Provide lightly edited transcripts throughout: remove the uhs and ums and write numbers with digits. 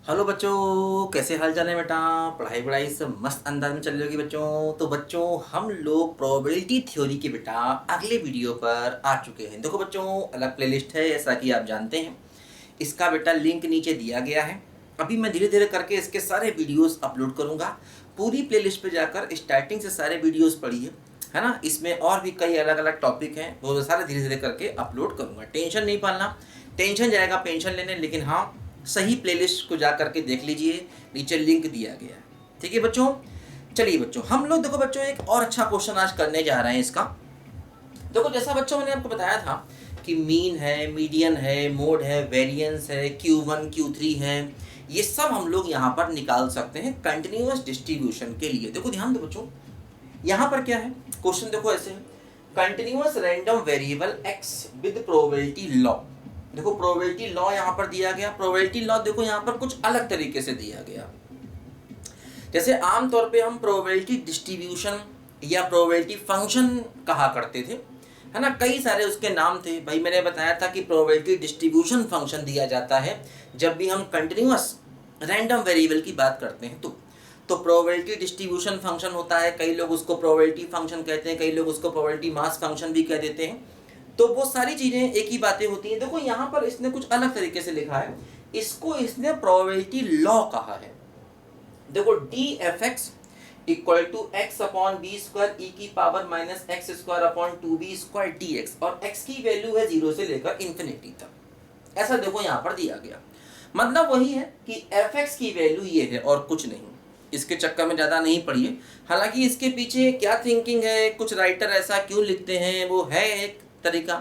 Hello बच्चों, कैसे हाल चाल है बेटा। पढ़ाई सब मस्त अंदाज में चल रही होगी बच्चों। तो बच्चों हम लोग प्रोबेबिलिटी थ्योरी के बेटा अगले वीडियो पर आ चुके हैं। देखो बच्चों, अलग प्लेलिस्ट है जैसा कि आप जानते हैं। इसका बेटा लिंक नीचे दिया गया है। अभी मैं धीरे धीरे करके इसके सारे वीडियोस अपलोड करूंगा। पूरी प्लेलिस्ट पे जाकर स्टार्टिंग से सारे वीडियोस पढ़िए, है ना। इसमें और भी कई अलग अलग टॉपिक हैं, वो सारे धीरे धीरे करके अपलोड करूंगा। टेंशन नहीं पालना, टेंशन जाएगा पेंशन लेने, लेकिन हाँ सही प्लेलिस्ट को जा करके देख लीजिए, नीचे लिंक दिया गया है। ठीक है बच्चों, चलिए बच्चों हम लोग देखो बच्चों एक और अच्छा क्वेश्चन आज करने जा रहे हैं। इसका देखो, जैसा बच्चों मैंने आपको बताया था कि मीन है, मीडियन है, मोड है, वेरिएंस है, Q1 Q3 है, ये सब हम लोग यहाँ पर निकाल सकते हैं कंटिन्यूअस डिस्ट्रीब्यूशन के लिए। देखो ध्यान दो बच्चों, यहाँ पर क्या है क्वेश्चन, देखो ऐसे है, continuous random variable x with probability law. देखो प्रोबेबिलिटी लॉ यहाँ पर दिया गया। प्रोबेबिलिटी लॉ देखो यहाँ पर कुछ अलग तरीके से दिया गया। जैसे आमतौर पे हम प्रोबेबिलिटी डिस्ट्रीब्यूशन या प्रोबेबिलिटी फंक्शन कहा करते थे, है ना। कई सारे उसके नाम थे भाई। मैंने बताया था कि प्रोबेबिलिटी डिस्ट्रीब्यूशन फंक्शन दिया जाता है जब भी हम कंटिन्यूअस रैंडम वेरिएबल की बात करते हैं। तो प्रोबेबिलिटी डिस्ट्रीब्यूशन फंक्शन होता है, कई लोग उसको प्रोबेबिलिटी फंक्शन कहते हैं, कई लोग उसको प्रोबेबिलिटी मास फंक्शन भी कह देते हैं। तो वो सारी चीजें एक ही बातें होती हैं। देखो यहाँ पर इसने कुछ अलग तरीके से लिखा है, इसको इसने प्रोबेबिलिटी लॉ कहा है। देखो D F X equal to X upon B square E की power minus X square upon 2b² dx, और x की वैल्यू है 0 से लेकर इंफिनिटी तक। ऐसा देखो यहाँ पर दिया गया। मतलब वही है कि एफ एक्स की वैल्यू ये है और कुछ नहीं। इसके चक्कर में ज़्यादा नहीं पढ़िए। हालांकि इसके पीछे क्या थिंकिंग है, कुछ राइटर ऐसा क्यों लिखते हैं, वो है एक तरीका,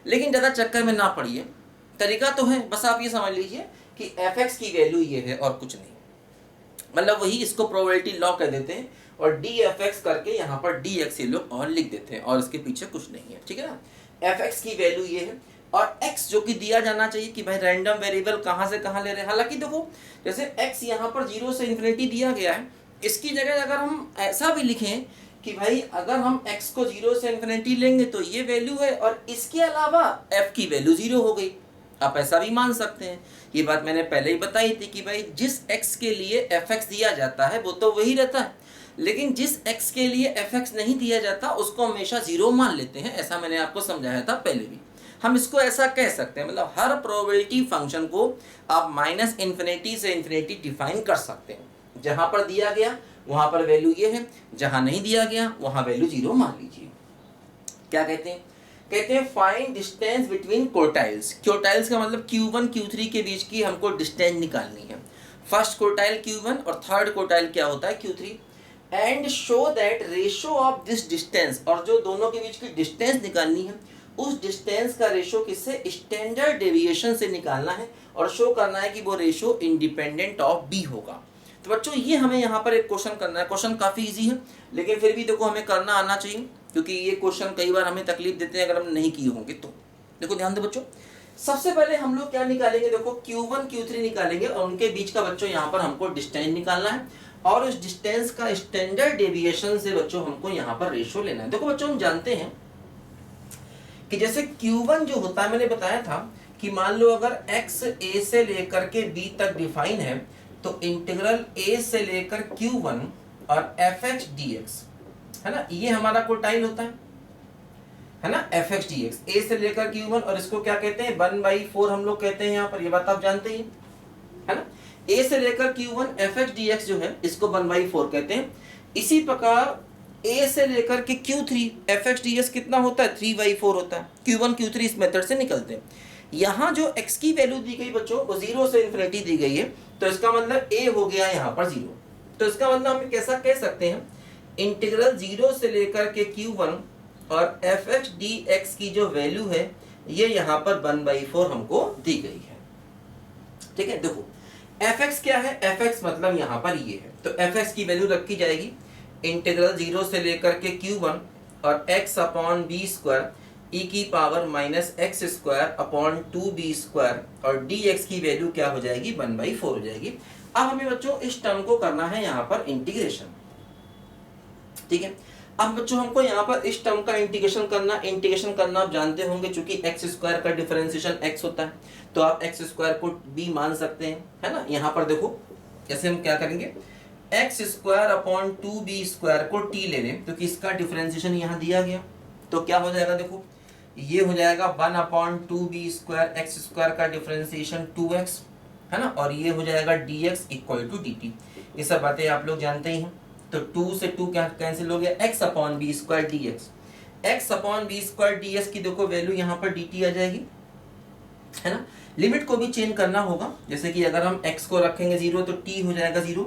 लेकिन ज़्यादा चक्कर में ना पड़िए। तरीका तो है, बस आप ये समझ लीजिए कि एफ एक्स की वैल्यू ये है और कुछ नहीं। मतलब वही, इसको प्रोबेबिलिटी लॉ कह देते हैं, और डी एफ एक्स करके यहाँ पर डी एक्स ये लोग और लिख देते हैं, और इसके पीछे कुछ नहीं है। ठीक है ना, एफ एक्स की वैल्यू ये है, और x जो कि दिया जाना चाहिए कि भाई रैंडम वेरिएबल कहाँ से कहाँ ले रहे हैं। हालांकि देखो जैसे x यहाँ पर 0 से इन्फिनिटी दिया गया है, इसकी जगह अगर हम ऐसा भी लिखें कि भाई अगर हम x को 0 से इन्फिनिटी लेंगे तो ये वैल्यू है, और इसके अलावा f की वैल्यू 0 हो गई। आप ऐसा भी मान सकते हैं। ये बात मैंने पहले ही बताई थी कि भाई जिस x के लिए fx दिया जाता है वो तो वही रहता है, लेकिन जिस x के लिए fx नहीं दिया जाता उसको हमेशा 0 मान लेते हैं। ऐसा मैंने आपको समझाया था पहले भी। हम इसको ऐसा कह सकते हैं, मतलब हर प्रोबेबिलिटी फंक्शन को आप माइनस इन्फिनिटी से इन्फिनिटी डिफाइन कर सकते हैं। जहां पर दिया गया वहां पर वैल्यू ये है, जहां नहीं दिया गया वहां वैल्यू 0 मान लीजिए। क्या कहते हैं, कहते हैं find distance between quartiles. Quartiles का मतलब Q1 Q3 के बीच की हमको डिस्टेंस निकालनी है। फर्स्ट क्वार्टाइल Q1 और थर्ड क्वार्टाइल क्या होता है Q3, and show that ratio of this distance, और जो दोनों के बीच की डिस्टेंस निकालनी है उस डिस्टेंस का रेशो किससे, स्टैंडर्ड डेविएशन से निकालना है, और शो करना है कि वो रेशो इंडिपेंडेंट ऑफ बी होगा। तो बच्चों ये हमें यहाँ पर एक क्वेश्चन करना है। क्वेश्चन काफी इजी है, लेकिन फिर भी देखो हमें करना आना चाहिए, क्योंकि ये क्वेश्चन कई बार हमें तकलीफ देते हैं अगर हम नहीं किए होंगे तो। देखो ध्यान दो बच्चों, सबसे पहले हम लोग क्या निकालेंगे, देखो Q1 Q3 निकालेंगे, और उनके बीच का बच्चों यहाँ पर हमको डिस्टेंस निकालना है, और उस डिस्टेंस का स्टैंडर्ड डेविएशन से बच्चों हमको यहाँ पर रेशो लेना है। देखो बच्चों हम जानते हैं कि जैसे Q1 जो होता है, मैंने बताया था कि मान लो अगर x a से लेकर के b तक डिफाइन है, तो इंटीग्रल a से लेकर Q1 और fx dx, है ना, ये हमारा क्वार्टाइल होता है ना, fx dx a से लेकर Q1, और इसको क्या कहते हैं 1/4 हम लोग कहते हैं यहाँ पर, ये बात आप जानते ही है ना। a से लेकर Q1 fx dx जो है इसको 1/4 कहते हैं। इसी प्रकार a से लेकर के Q3 fx ds कितना होता है, 3/4 होता है। Q1 Q3 इस मेथड से निकलते हैं। यहाँ जो x की वैल्यू दी गई बच्चों वो 0 से इन्फिनिटी दी गई है, तो इसका मतलब a हो गया यहाँ पर 0। तो इसका मतलब हम कैसा कह सकते हैं, इंटीग्रल 0 से लेकर के Q1 और fx dx की जो वैल्यू है ये यहाँ पर 1/4 हमको दी गई है। ठीक है, देखो fx क्या है, fx मतलब यहाँ पर ये है, तो fx की वैल्यू रखी जाएगी इंटीग्रल 0 से लेकर के Q1 और x upon B square E की power minus X square upon 2b², और dx की वैल्यू क्या हो जाएगी 1/4 हो जाएगी। अब हमें बच्चों इस टर्म को करना है यहाँ पर इंटीग्रेशन। ठीक है, अब बच्चों हमको यहाँ पर इस टर्म का इंटीग्रेशन करना आप जानते होंगे, चूंकि एक्स स्क्वायर का डिफरेंशिएशन एक्स होता है, तो आप एक्स स्क्वायर को बी मान सकते हैं, है ना। यहाँ पर देखो जैसे हम क्या करेंगे, x square upon 2b square को टी ले लें, क्योंकि इसका डिफरेंशिएशन यहाँ दिया गया, तो क्या हो जाएगा, देखो ये हो जाएगा 1/2b स्क्वायर, एक्स स्क्वायर का डिफरेंशिएशन 2x, है ना, और ये हो जाएगा dx इक्वल टू dt। ये सब बातें आप लोग जानते ही हैं। तो 2 से 2 क्या कैंसिल हो गया, x upon B square D X, X upon B square D X की देखो वैल्यू यहाँ पर dt आ जाएगी, है ना। लिमिट को भी चेंज करना होगा, जैसे कि अगर हम x को रखेंगे 0 तो t हो जाएगा 0,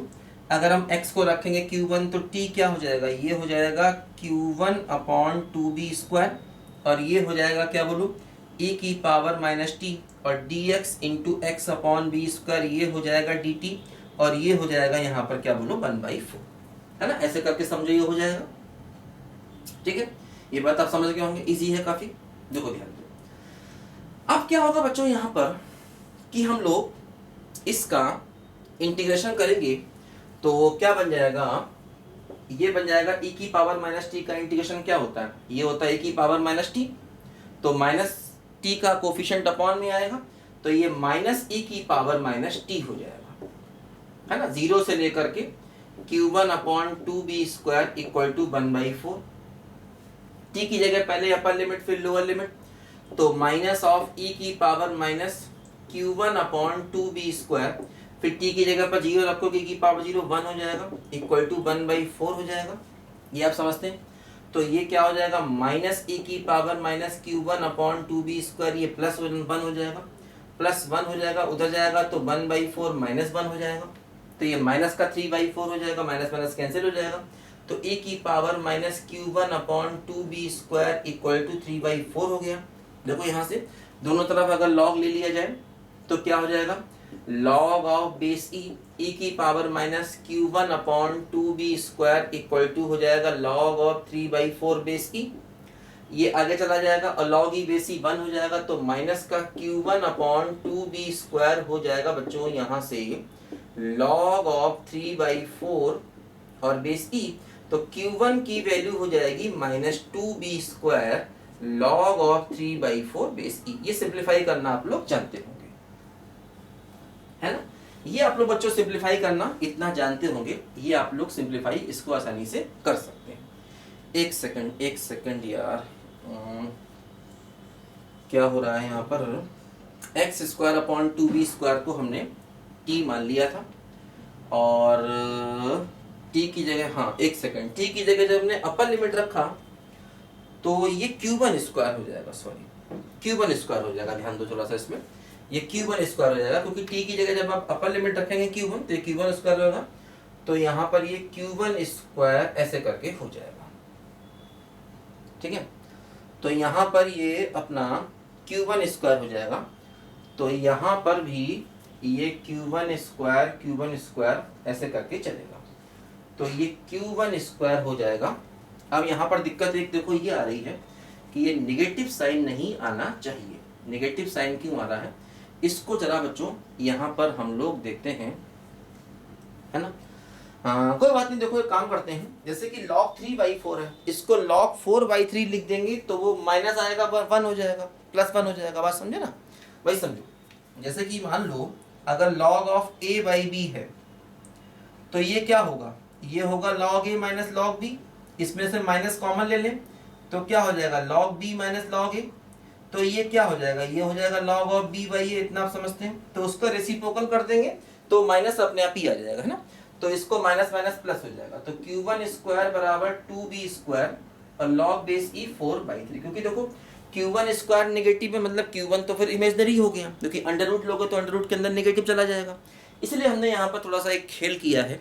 अगर हम x को रखेंगे q1 तो t क्या हो जाएगा, ये हो जाएगा q1 अपॉन 2b स्क्वायर, और ये हो जाएगा क्या बोलूँ, e की पावर माइनस टी, और dx into X upon B square, ये हो जाएगा dt, और ये हो जाएगा यहाँ पर क्या बोलो 1/4, है ना। ऐसे करके समझो, ये हो जाएगा, ठीक है। ये बात आप समझ गए होंगे, इजी है काफी। देखो ध्यान दो, अब क्या होगा बच्चों यहाँ पर कि हम लोग इसका इंटीग्रेशन करेंगे, तो क्या बन जाएगा, ये बन जाएगा e की पावर माइनस टी का इंटीग्रेशन क्या होता है, ये होता है e की पावर माइनस टी, तो माइनस टी का कोफिशिएंट अपॉन में आएगा, तो ये माइनस e की पावर माइनस टी हो जाएगा, है ना। 0 से लेकर के q1 upon 2b square equal to 1/4, T की जगह पहले अपर लिमिट फिर लोअर लिमिट, तो माइनस ऑफ e की power minus q1 upon 2b square, फिर t की जगह पर 0 रखोगे, की पावर 0 1 हो जाएगा, इक्वल टू 1/4 हो जाएगा। ये आप समझते हैं। तो ये क्या हो जाएगा, माइनस e की power minus q1 upon 2b square, ये प्लस 1 हो जाएगा, प्लस 1 हो जाएगा, उधर जाएगा तो 1/4 माइनस 1 हो जाएगा, तो ये माइनस का 3/4 हो जाएगा, माइनस माइनस कैंसिल हो जाएगा, तो e की power minus q1 upon 2b square equal to 3/4 हो गया। देखो यहाँ से दोनों तरफ अगर लॉग ले लिया जाए तो क्या हो जाएगा, लॉग ऑफ बेस e की power minus q1 upon 2b square equal to हो जाएगा लॉग ऑफ 3/4 बेस e, ये आगे चला जाएगा और log e बेस e 1 हो जाएगा, तो माइनस का q1 अपॉन 2b स्क्वायर हो जाएगा बच्चों यहाँ से log ऑफ 3/4 और बेस e, तो q1 की वैल्यू हो जाएगी minus 2b square log of 3/4 base e। ये सिंप्लीफाई करना आप लोग जानते होंगे, है ना। ये आप लोग बच्चों सिंप्लीफाई करना इतना जानते होंगे, ये आप लोग सिंप्लीफाई इसको आसानी से कर सकते हैं। एक सेकंड यार, क्या हो रहा है यहाँ पर, x square upon 2b square को हमने t मान लिया था, और t की जगह, हाँ एक सेकंड, t की जगह जब हमने अपर लिमिट रखा तो ये q1 स्क्वायर हो जाएगा, सॉरी q1 स्क्वायर हो जाएगा, ध्यान दो थोड़ा सा इसमें, ये q1 स्क्वायर हो जाएगा, क्योंकि t की जगह जब आप अपर लिमिट रखेंगे q1 तो ये q1 स्क्वायर होगा, तो यहाँ पर ये q1 स्क्वायर ऐसे करके हो जाएगा, ठीक है। तो यहाँ पर ये अपना q1 स्क्वायर हो जाएगा, तो यहाँ पर भी ये q1 स्क्वायर ऐसे करके चलेगा, तो ये q1 स्क्वायर हो जाएगा। अब यहाँ पर दिक्कत एक देखो ये आ रही है कि ये निगेटिव साइन नहीं आना चाहिए। निगेटिव साइन क्यों आ रहा है, इसको जरा बच्चों यहाँ पर हम लोग देखते हैं, है ना। कोई बात नहीं, देखो एक काम करते हैं, जैसे कि log 3/4 है, इसको log 4/3 लिख देंगे तो वो माइनस आएगा 1 हो जाएगा, प्लस 1 हो जाएगा, बात समझे ना। वही समझो, जैसे कि मान लो अगर log ऑफ a/b है तो ये क्या होगा, ये होगा log a minus log b, इसमें से माइनस कॉमन ले लें तो क्या हो जाएगा log b minus log a, तो ये क्या हो जाएगा, ये हो जाएगा log ऑफ b/a, इतना आप समझते हैं। तो उसका रेसिप्रोकल कर देंगे तो माइनस अपने आप ही आ जाएगा, है ना। तो इसको माइनस माइनस प्लस हो जाएगा, तो q1 स्क्वायर बराबर 2b स्क्वायर और log बेस e 4/3, क्योंकि देखो q1 स्क्वायर नेगेटिव है, मतलब q1 तो फिर इमेजनरी हो गया, क्योंकि अंडर रूट लोगे तो अंडर रूट के अंदर नेगेटिव चला जाएगा। इसलिए हमने यहाँ पर थोड़ा सा एक खेल किया है,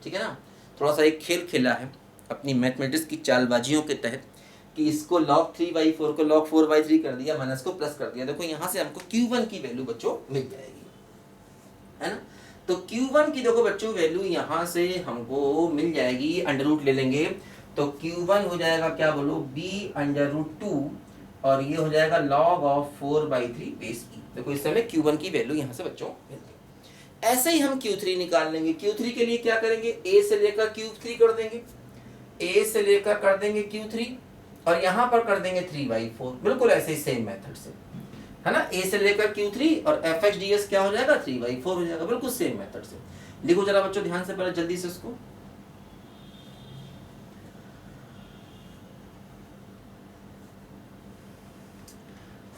ठीक है ना, थोड़ा सा एक खेल खेला है अपनी मैथमेटिक्स की चालबाजियों के तहत, कि इसको log 3/4 को log 4/3 कर दिया, माइनस को प्लस कर दिया। देखो यहाँ से हमको q1 की वैल्यू बच्चों मिल जाएगी, है ना। तो q1 की देखो बच्चों वैल्यू यहाँ से हमको मिल जाएगी, अंडर रूट ले लेंगे तो q1 हो जाएगा क्या बोलो b√2, और ये हो जाएगा log ऑफ 4/3 बेस e। देखो इस समय q1 की वैल्यू यहाँ से बच्चों मिल गई। ऐसे ही हम q3 निकाल लेंगे। q3 के लिए क्या करेंगे, a से लेकर q3 कर देंगे, ए से लेकर कर देंगे Q3 और यहाँ पर कर देंगे 3/4, बिल्कुल ऐसे ही सेम मेथड से, है ना। ए से लेकर Q3 और FHDS क्या हो जाएगा 3/4 हो जाएगा, बिल्कुल सेम मेथड से। लिखो जरा बच्चों ध्यान से, पहले जल्दी से इसको।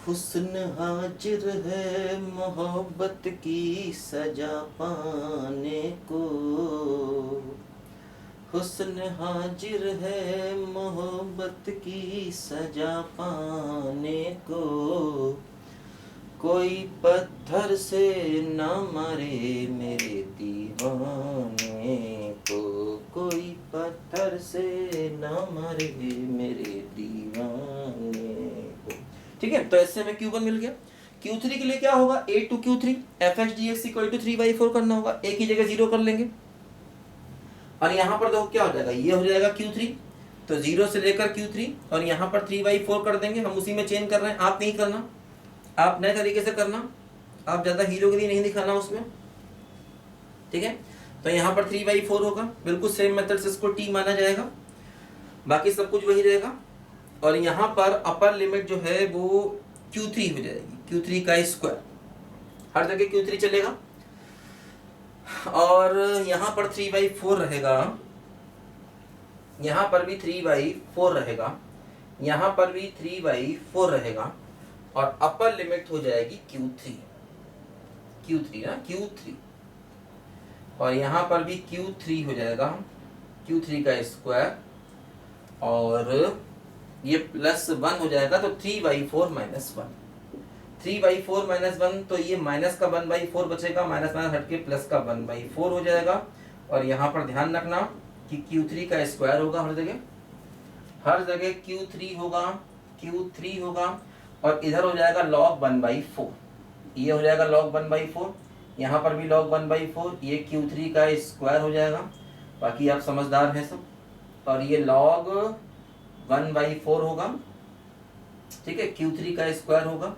हुस्न हाजिर है मोहब्बत की सजा पाने को, हुस्न हाजिर है मोहब्बत की सजा पाने को, कोई पत्थर से न मारे मेरे दीवाने को, कोई पत्थर से न मारे मेरे दीवाने को। ठीक है, तो ऐसे में Q1 मिल गया। Q3 के लिए क्या होगा, A to Q3 FHDX equal to 3/4 करना होगा, A की जगह 0 कर लेंगे और यहाँ पर देखो क्या हो जाएगा, ये हो जाएगा Q3, तो 0 से लेकर Q3 और यहाँ पर 3/4 कर देंगे। हम उसी में चेंज कर रहे हैं, आप नहीं करना, आप नए तरीके से करना, आप ज़्यादा हीरोगिरी नहीं दिखाना उसमें, ठीक है। तो यहाँ पर 3/4 होगा, बिल्कुल सेम मेथड से इसको T माना जाएगा, बाकी सब कुछ वही रहेगा। और यहाँ पर अपर लिमिट जो है वो Q3 हो जाएगी, Q3 का स्क्वायर, हर जगह Q3 चलेगा। और यहाँ पर 3/4 रहेगा, यहाँ पर भी 3/4 रहेगा, यहाँ पर भी 3/4 रहेगा और अपर लिमिट हो जाएगी Q3 ना, Q3 और यहाँ पर भी Q3 हो जाएगा, Q3 का स्क्वायर और ये +1 हो जाएगा, तो 3/4 - 1, 3/4 - 1, तो ये माइनस का 1/4 बचेगा, माइनस माइनस हट के प्लस का 1/4 हो जाएगा। और यहाँ पर ध्यान रखना कि Q3 का स्क्वायर होगा, हर जगह Q3 होगा और इधर हो जाएगा log 1/4, ये हो जाएगा log 1/4, यहाँ पर भी log 1/4, ये Q3 का स्क्वायर हो जाएगा, बाकी आप समझदार हैं सब। और ये log 1/4 होगा, ठीक है, Q3 का स्क्वायर होगा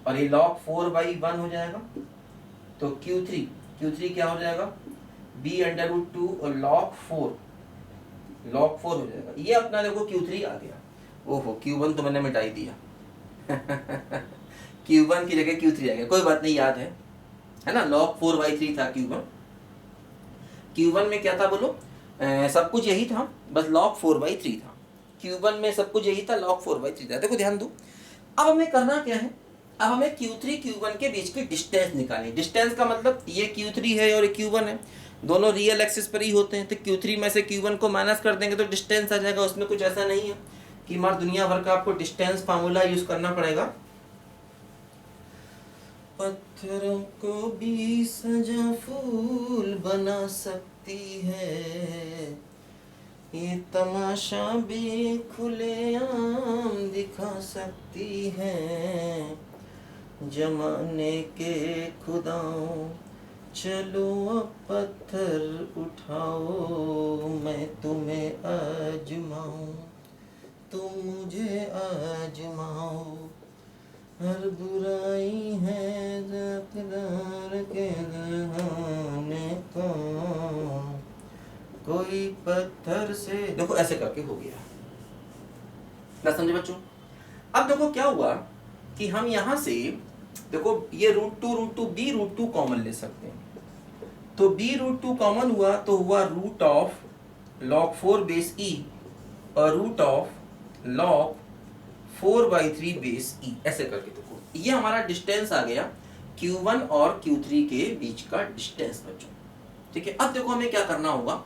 और ये log 4/1 हो जाएगा, तो Q3 क्या हो जाएगा, b√2 और log 4 हो जाएगा। ये अपना देखो Q3 आ गया, ओहो Q1 तो मैंने मिटाई दिया Q1 की जगह Q3 आ गया, कोई बात नहीं, याद है ना, log 4/3 था Q1 में क्या था बोलो, सब कुछ यही था, बस log 4/3 था Q1 में, सब कुछ यही था, log 4/3 था। देखो ध्यान दो, अब हमें करना क्या है, अब हमें Q3 Q1 के बीच की डिस्टेंस निकालनी। डिस्टेंस का मतलब ये Q3 है और Q1 है, दोनों रियल एक्सिस पर ही होते हैं, तो Q3 में से Q1 को माइनस कर देंगे तो डिस्टेंस आ जाएगा। उसमें कुछ ऐसा नहीं है कि मार दुनिया भर का आपको डिस्टेंस फार्मूला यूज करना पड़ेगा। पत्थरों को भी सजा फूल बना सकती है, ये तमाशा भी खुलेआम दिखा सकती है, जमाने के खुदाओं चलो अब पत्थर उठाओ, मैं तुम्हें आजमाऊं तुम मुझे आजमाओ, हर बुराई है ज़ाकदार के दहाने को, कोई पत्थर से, देखो ऐसे करके हो गया ना, समझे बच्चों। अब देखो क्या हुआ कि हम यहाँ से देखो ये √2 b√2 कॉमन ले सकते हैं, तो b√2 कॉमन हुआ तो हुआ log 4 बेस e और log 4/3 बेस e, ऐसे करके देखो ये हमारा डिस्टेंस आ गया Q1 और Q3 के बीच का डिस्टेंस बच्चों, ठीक है। अब देखो हमें क्या करना होगा,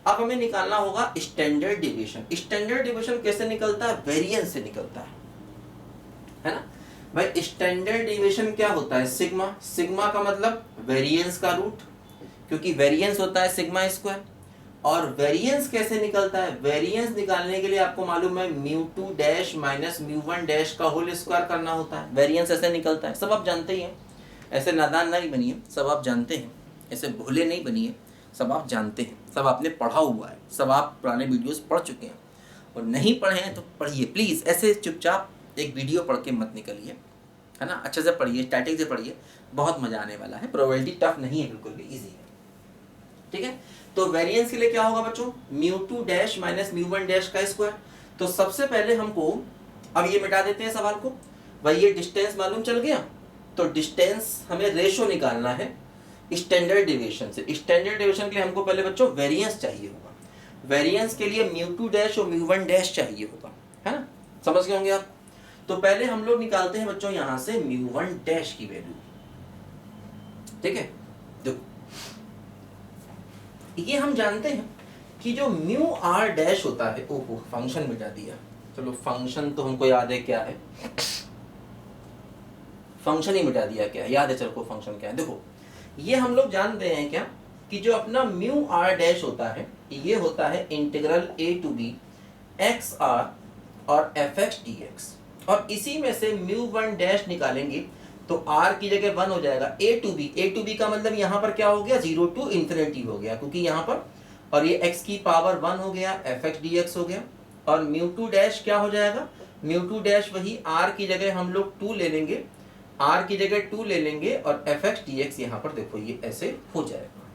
अब हमें निकालना होगा स्टैंडर्ड डिविएशन। स्टैंडर्ड डिविएशन कैसे निकलता है, वेरिएंस से निकलता है ना भाई। स्टैंडर्ड डिविएशन क्या होता है, सिग्मा का मतलब वेरिएंस का रूट, क्योंकि वेरिएंस होता है सिग्मा स्क्वायर। और वेरिएंस कैसे निकलता है, वेरिएंस निकालने के लिए आपको मालूम है μ2 डैश माइनस μ1 डैश का होल स्क्वायर करना होता है, वेरिएंस ऐसे निकलता है, सब आप जानते ही हैं, ऐसे नादान नहीं बनिए, सब आप जानते हैं, ऐसे भोले नहीं बनिए, सब आप जानते हैं, सब आपने पढ़ा हुआ है, सब आप पुराने वीडियोस पढ़ चुके हैं, और नहीं पढ़े हैं तो पढ़िए प्लीज़, ऐसे चुपचाप एक वीडियो पढ़ के मत निकलिए, है ना, अच्छे से पढ़िए, स्टैटिक से पढ़िए, बहुत मज़ा आने वाला है। प्रोबेबिलिटी टफ नहीं है, बिल्कुल भी ईजी है। ठीक है। तो वेरिएंस के लिए क्या होगा बच्चों, mu two dash minus mu one dash का स्क्वायर। तो सबसे पहले हमको अब ये मिटा देते हैं सवाल को, भाई ये डिस्टेंस मालूम चल गया, तो डिस्टेंस हमें रेशो निकालना है स्टैंडर्ड डेविएशन से। स्टैंडर्ड डेविएशन के लिए हमको पहले बच्चों वेरिएंस चाहिए होगा, वेरिएंस के लिए म्यू टू डैश और म्यू वन डैश चाहिए होगा, है ना, समझ गए होंगे आप। तो पहले हम लोग निकालते हैं बच्चों यहां से म्यू वन डैश की वैल्यू, ठीक है। देखो ये हम जानते हैं कि जो म्यू आर डैश होता है, ओहो फंक्शन मिटा दिया, चलो फंक्शन तो हमको याद है क्या है, फंक्शन ही मिटा दिया, क्या याद है चलो को फंक्शन क्या है। देखो ये हम लोग जानते हैं क्या कि जो अपना म्यू आर डैश होता है ये होता है integral A to B X R और एफ एक्स डी एक्स, और इसी में से म्यू वन डैश निकालेंगे तो r की जगह 1 हो जाएगा, a टू बी का मतलब यहाँ पर क्या हो गया 0 टू इन्फिनिटी हो गया, क्योंकि यहाँ पर और ये x की पावर 1 हो गया, एफ एक्स डी एक्स हो गया, और म्यू टू डैश क्या हो जाएगा, म्यू टू डैश वही r की जगह हम लोग 2 ले लेंगे, r की जगह 2 ले लेंगे और एफ एक्स डी एक्स यहाँ पर देखो ये ऐसे हो जाएगा,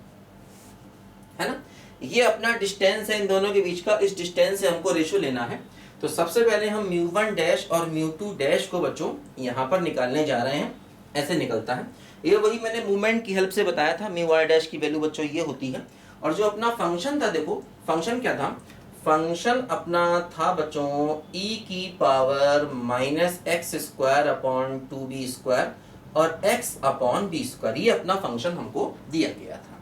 है ना। ये अपना डिस्टेंस है इन दोनों के बीच का, इस डिस्टेंस से हमको रेशो लेना है। तो सबसे पहले हम म्यू वन डैश और म्यू टू डैश को बच्चों यहाँ पर निकालने जा रहे हैं, ऐसे निकलता है। ये वही मैंने मूवमेंट की हेल्प से बताया था, म्यू आर डैश की वैल्यू बच्चों ये होती है। और जो अपना फंक्शन था, देखो फंक्शन क्या था, फंक्शन अपना था बच्चों e की power minus X square upon 2b square और x अपॉन बी स्क्वायर, ये अपना फंक्शन हमको दिया गया था,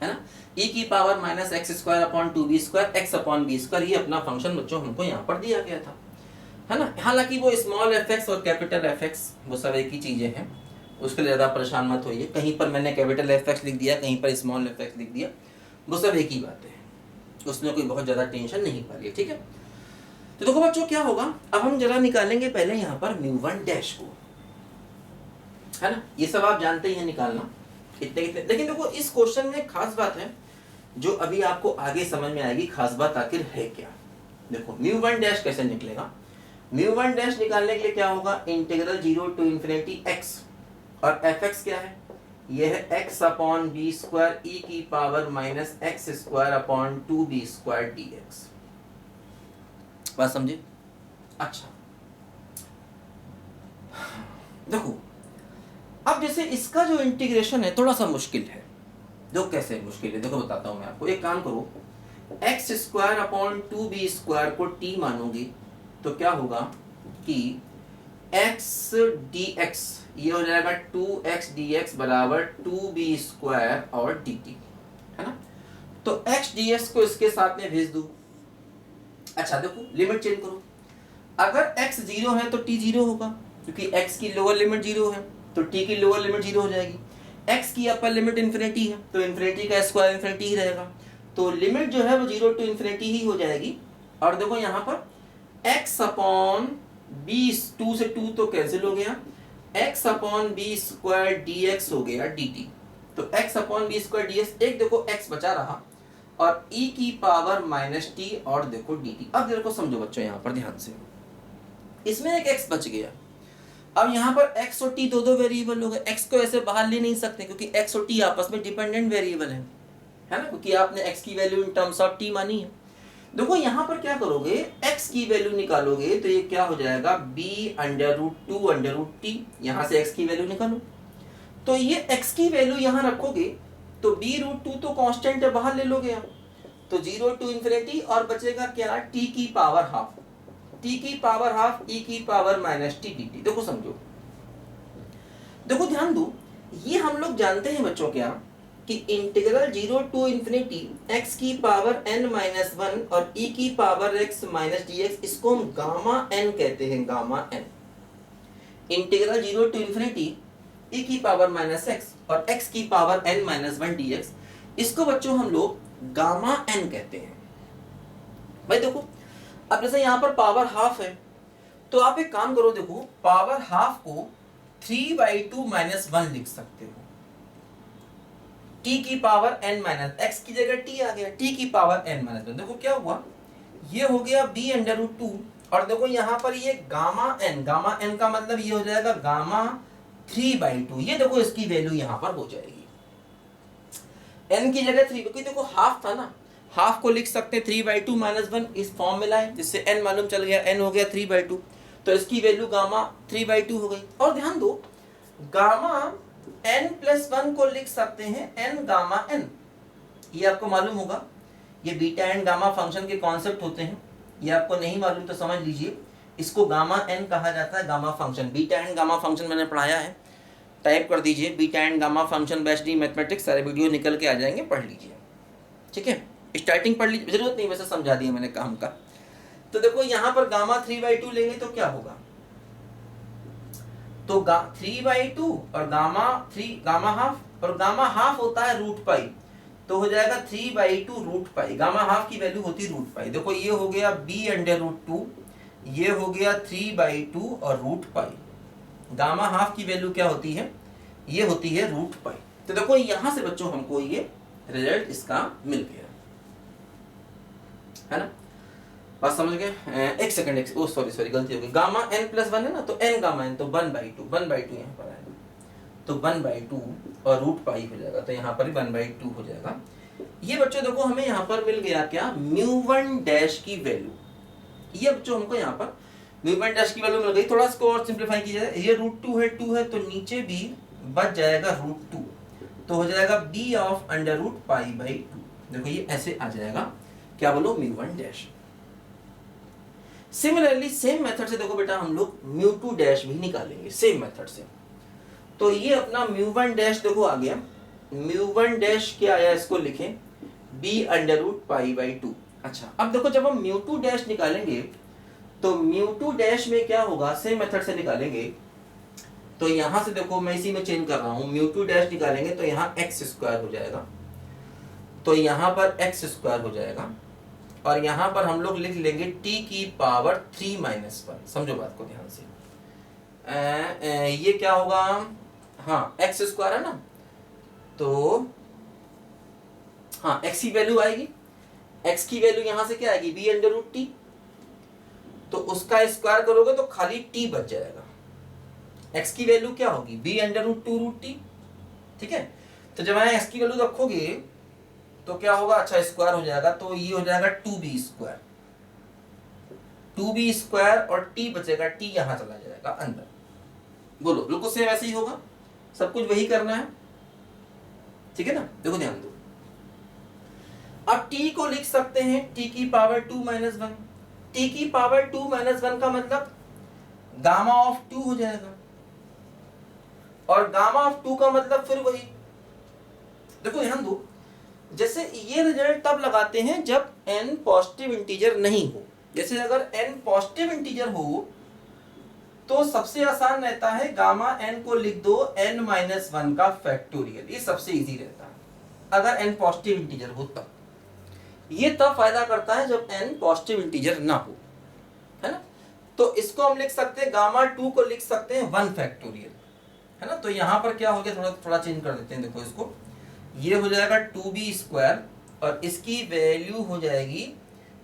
है ना। e की power minus X square upon 2b square x upon B square, ये अपना फंक्शन बच्चों हमको यहाँ पर दिया गया था, है ना। हालांकि वो स्मॉल एफ एक्स और कैपिटल एफ एक्स वो सब एक ही चीजें हैं, उसके लिए ज़्यादा परेशान मत होइए, कहीं पर मैंने कैपिटल एफ एक्स लिख दिया, कहीं पर स्मॉल एफ एक्स लिख दिया, वो सब एक ही बात है, उसमें कोई बहुत ज़्यादा टेंशन नहीं पा रही, ठीक है। तो देखो बच्चों क्या होगा, अब हम जरा निकालेंगे पहले यहाँ पर म्यू वन डैश को, है ना। ये सब आप जानते ही हैं निकालना इतने कितने, लेकिन देखो इस क्वेश्चन में खास बात है जो अभी आपको आगे समझ में आएगी, खास बात आखिर है क्या। देखो म्यू वन डैश कैसे निकलेगा, म्यू वन डैश निकालने के लिए क्या होगा, इंटीग्रल 0 टू इन्फिनिटी x, और एफ एक्स क्या है, ये है x upon B square E की power minus X square upon 2b square dx, बात समझे। अच्छा देखो अब जैसे इसका जो इंटीग्रेशन है थोड़ा सा मुश्किल है, जो कैसे मुश्किल है देखो बताता हूं मैं आपको। एक काम करो, x square upon 2b square को t मानोगे तो क्या होगा कि x dx ये हो जाएगा 2x dx बराबर 2b स्क्वायर और dt, है ना। तो x dx को इसके साथ में भेज दो। अच्छा देखो लिमिट चेंज करो, अगर x 0 है तो t 0 होगा, क्योंकि x की लोअर लिमिट 0 है तो t की लोअर लिमिट 0 हो जाएगी। x की अपर लिमिट इन्फिनिटी है तो इन्फिनिटी का स्क्वायर इन्फिनिटी ही रहेगा, तो लिमिट जो है वो 0 टू इन्फिनिटी ही हो जाएगी। और देखो यहाँ पर x अपॉन बी, 2 से 2 तो कैंसिल हो गया, x upon B square dx हो गया dt, तो x upon B square dx, एक देखो x बचा रहा और e की पावर माइनस टी और देखो dt। अब देखो समझो बच्चों यहाँ पर ध्यान से, इसमें एक x बच गया, अब यहाँ पर x और t दो दो वेरिएबल हो गए, x को ऐसे बाहर ले नहीं सकते क्योंकि x और t आपस में डिपेंडेंट वेरिएबल है ना, क्योंकि आपने x की value in terms of t मानी है। देखो यहाँ पर क्या करोगे, x की वैल्यू निकालोगे तो ये क्या हो जाएगा b under root 2 under root t, यहाँ से x की वैल्यू निकालो तो ये x की वैल्यू यहाँ रखोगे तो b रूट 2 तो कांस्टेंट है, बाहर ले लोगे आप, तो 0 टू इन्फिनिटी और बचेगा क्या t की पावर हाफ, t की पावर हाफ e की पावर माइनस टी dt। देखो समझो, देखो ध्यान दो, ये हम लोग जानते हैं बच्चों क्या कि इंटीग्रल 0 टू इन्फिनिटी x की पावर n माइनस 1 और e की पावर x माइनस dx, इसको हम गामा n कहते हैं, gamma n। Integral 0 to infinity e की पावर माइनस x और x की पावर n माइनस 1 dx, इसको बच्चों हम लोग गामा n कहते हैं। भाई देखो अब जैसे यहाँ पर पावर हाफ है तो आप एक काम करो, देखो पावर हाफ को 3/2 माइनस 1 लिख सकते हो, t की पावर n माइनस, x की जगह t आ गया, t की पावर n माइनस 1, देखो क्या हुआ, ये हो गया b अंडर रूट 2 और देखो यहाँ पर ये गामा n, गामा n का मतलब ये हो जाएगा गामा 3/2, ये देखो इसकी वैल्यू यहाँ पर हो जाएगी। n की जगह 3, क्योंकि देखो हाफ था ना, हाफ को लिख सकते हैं 3/2 - 1, इस फॉर्म में लाए जिससे n मालूम चल गया, n हो गया 3/2, तो इसकी वैल्यू गामा 3/2 हो गई। और ध्यान दो गामा n+1 को लिख सकते हैं n गामा n, ये आपको मालूम होगा, ये बीटा एंड गामा फंक्शन के कॉन्सेप्ट होते हैं, ये आपको नहीं मालूम तो समझ लीजिए, इसको गामा n कहा जाता है, gamma function. Beta and gamma function मैंने पढ़ाया है, टाइप कर दीजिए beta and gamma function bachelor mathematics, सारे वीडियो निकल के आ जाएंगे, पढ़ लीजिए, ठीक है। स्टार्टिंग पढ़ लीजिए, जरूरत नहीं, वैसे समझा दिया मैंने काम का। तो देखो यहाँ पर गामा 3/2 लेंगे तो क्या होगा, तो 3/2 और गामा हाफ, और गामा हाफ होता है √π, तो हो जाएगा 3/2 √π। गामा हाफ की वैल्यू होती है √π। देखो ये हो गया b/√2, ये हो गया 3/2 और √π। गामा हाफ की वैल्यू क्या होती है, ये होती है √π। तो देखो यहां से बच्चों हमको ये रिजल्ट इसका मिल गया, है ना, बात समझ गए। एक सेकंड, सॉरी गलती हो गई, गामा n+1 है ना, तो n गामा n, तो 1/2 यहाँ पर आएगा, तो 1/2 और √π हो जाएगा, तो यहाँ पर भी 1/2 हो जाएगा। ये बच्चों देखो हमें यहाँ पर मिल गया क्या, μ1 की वैल्यू, ये बच्चों हमको यहाँ पर μ1 की वैल्यू मिल गई। थोड़ा इसको और सिंप्लीफाई कीजिए, ये √2 है, 2 है तो नीचे भी बच जाएगा √2, तो हो जाएगा b/√π/2। देखो ये ऐसे आ जाएगा, क्या बोलो, μ1। सिमिलरली सेम मेथड से देखो बेटा हम लोग μ2 भी निकालेंगे, सेम मेथड से। तो ये अपना μ1 देखो आ गया, μ1 क्या आया, इसको लिखें b/√π/2। अच्छा अब देखो जब हम μ2 निकालेंगे तो μ2 में क्या होगा, सेम मेथड से निकालेंगे, तो यहां से देखो मैं इसी में चेंज कर रहा हूं, μ2 निकालेंगे तो यहाँ x² हो जाएगा, तो यहाँ पर x² हो जाएगा, और यहाँ पर हम लोग लिख लेंगे t⁻3 - 1। समझो बात को ध्यान से, ये क्या होगा, हाँ x² है ना, तो हाँ x की वैल्यू आएगी, x की वैल्यू यहाँ से क्या आएगी, b/√t, तो उसका स्क्वायर करोगे तो खाली t बच जाएगा, x की वैल्यू क्या होगी, b/√2√t, ठीक है। तो जब यहाँ x की वैल्यू रखोगे तो क्या होगा, अच्छा स्क्वायर हो जाएगा, तो ये हो जाएगा 2b², 2b² और t बचेगा, t यहां चला जाएगा अंदर। बोलो बिल्कुल सेम ऐसे ही होगा, सब कुछ वही करना है, ठीक है ना। देखो ध्यान दो, अब t को लिख सकते हैं t⁻2 - 1, t⁻2 - 1 का मतलब गामा ऑफ 2 हो जाएगा, और गामा ऑफ 2 का मतलब फिर वही, देखो ध्यान दो, जैसे ये रिजल्ट तब लगाते हैं जब n पॉजिटिव इंटीजर नहीं हो। जैसे अगर n पॉजिटिव इंटीजर हो तो सबसे आसान रहता है गामा n को लिख दो n-1 का फैक्टोरियल, ये सबसे इजी रहता है अगर n पॉजिटिव इंटीजर हो तब। ये तब फायदा करता है जब n पॉजिटिव इंटीजर ना हो, है ना। तो इसको हम लिख सकते हैं, गामा 2 को लिख सकते हैं 1 फैक्टोरियल, है ना। तो यहाँ पर क्या हो गया, थोड़ा चेंज कर देते हैं, देखो इसको, ये हो जाएगा 2b² और इसकी वैल्यू हो जाएगी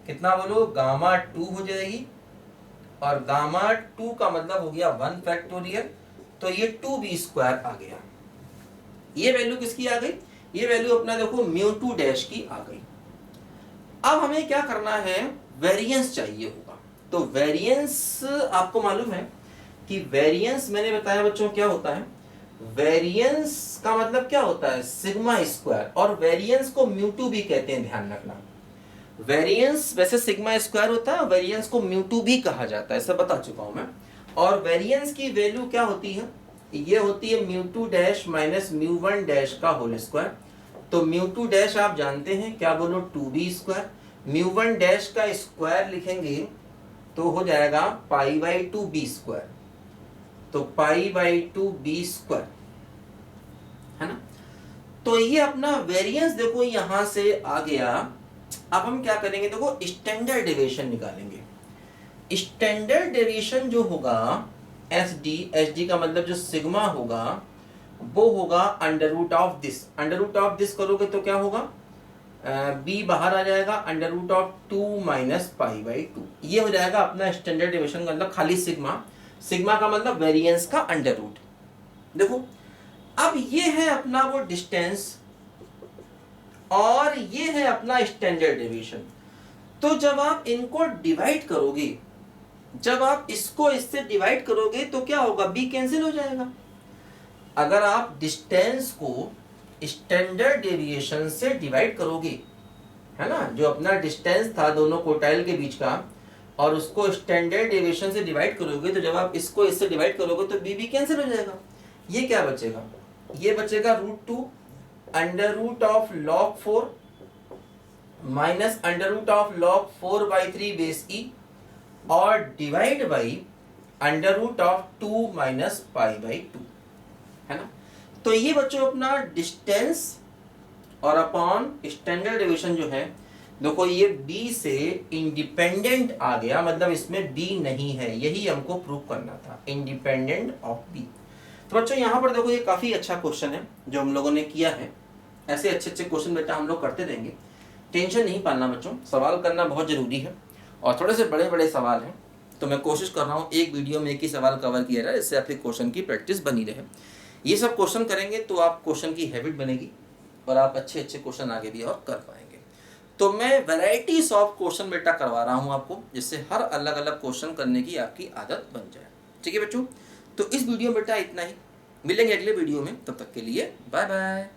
कितना, बोलो, गामा 2 हो जाएगी, और गामा 2 का मतलब हो गया 1 फैक्टोरियल, तो ये 2b² आ गया। ये वैल्यू किसकी आ गई, ये वैल्यू अपना देखो μ2 की आ गई। अब हमें क्या करना है, वेरिएंस चाहिए होगा, तो वेरिएंस आपको मालूम है कि वेरिएंस मैंने बताया बच्चों क्या होता है, वेरिएंस का मतलब क्या होता है, σ², और वेरिएंस को μ2 भी कहते हैं, ध्यान रखना। वेरिएंस वैसे σ² होता है, वेरिएंस को μ2 भी कहा जाता है, सब बता चुका हूं मैं। और वेरिएंस की वैल्यू क्या होती है, ये होती है μ2 - μ1 का होल स्क्वायर। तो μ2 आप जानते हैं, क्या बोलो, 2b², μ1 का स्क्वायर लिखेंगे तो हो जाएगा π/2b², तो π/2b², है ना। तो ये अपना वेरिएंस देखो यहां से आ गया। अब हम क्या करेंगे, देखो स्टैंडर्ड डेविएशन निकालेंगे। स्टैंडर्ड डेविएशन जो होगा एसडी का मतलब जो सिग्मा होगा वो होगा √ऑफ दिस करोगे तो क्या होगा, b बाहर आ जाएगा, √2 - π/2, ये हो जाएगा अपना स्टैंडर्ड डेविएशन का मतलब खाली सिग्मा का मतलब वेरिएंस का √। देखो अब ये है अपना वो डिस्टेंस और ये है अपना स्टैंडर्ड डेविएशन। तो जब आप इनको डिवाइड करोगे, जब आप इसको इससे डिवाइड करोगे तो क्या होगा, बी कैंसिल हो जाएगा। अगर आप डिस्टेंस को स्टैंडर्ड डेविएशन से डिवाइड करोगे, है ना, जो अपना डिस्टेंस था दोनों कोटाइल के बीच का, और उसको स्टैंडर्ड डेविएशन से डिवाइड करोगे, तो जब आप इसको इससे डिवाइड करोगे तो बी भी कैंसिल हो जाएगा। ये क्या बचेगा, ये बचेगा √2 under root of log 4 minus under root of log 4/3 base E और divide by under root of 2 minus π/2, है ना। तो ये बच्चों अपना डिस्टेंस और अपॉन स्टैंडर्ड डेविएशन जो है, देखो ये b से इंडिपेंडेंट आ गया, मतलब इसमें b नहीं है, यही हमको प्रूव करना था, इंडिपेंडेंट ऑफ b। तो बच्चों यहाँ पर देखो ये काफ़ी अच्छा क्वेश्चन है जो हम लोगों ने किया है। ऐसे अच्छे अच्छे क्वेश्चन बेटा हम लोग करते रहेंगे, टेंशन नहीं पालना बच्चों, सवाल करना बहुत ज़रूरी है और थोड़े से बड़े बड़े सवाल हैं, तो मैं कोशिश कर रहा हूँ एक वीडियो में एक ही सवाल कवर किया जाए, इससे आपकी क्वेश्चन की प्रैक्टिस बनी रहे। ये सब क्वेश्चन करेंगे तो आप क्वेश्चन की हैबिट बनेगी और आप अच्छे अच्छे क्वेश्चन आगे भी और कर पाएंगे। तो मैं वैराइटीज ऑफ क्वेश्चन बेटा करवा रहा हूँ आपको, जिससे हर अलग अलग क्वेश्चन करने की आपकी आदत बन जाए। ठीक है बच्चों, तो इस वीडियो में बेटा इतना ही, मिलेंगे अगले वीडियो में, तब तक के लिए बाय बाय।